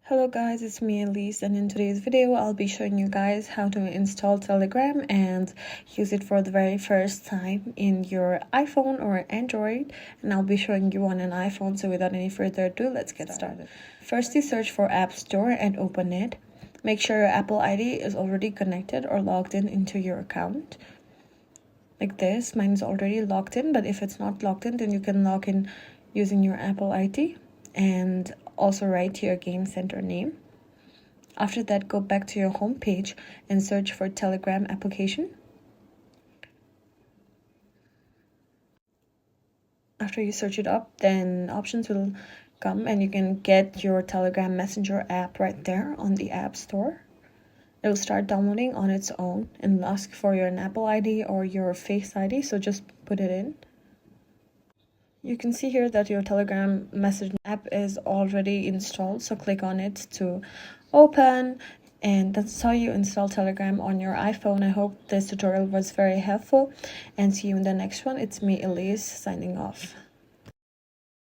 Hello guys, it's me Elise, and in today's video I'll be showing you guys how to install Telegram and use it for the very first time in your iPhone or Android, and I'll be showing you on an iPhone. So without any further ado, let's get started. First, you search for App Store and open it. Make sure your Apple ID is already connected or logged in into your account. Like this, mine is already logged in, but if it's not logged in, then you can log in using your Apple ID and also write your game center name. After that, go back to your home page and search for Telegram application. After you search it up, then options will come and you can get your Telegram Messenger app right there on the App Store. It will start downloading on its own and ask for your Apple ID or your Face ID, so just put it in. You can see here that your Telegram message app is already installed, so click on it to open, and that's how you install Telegram on your iPhone. I hope this tutorial was very helpful, and see you in the next one. It's me, Elise, signing off.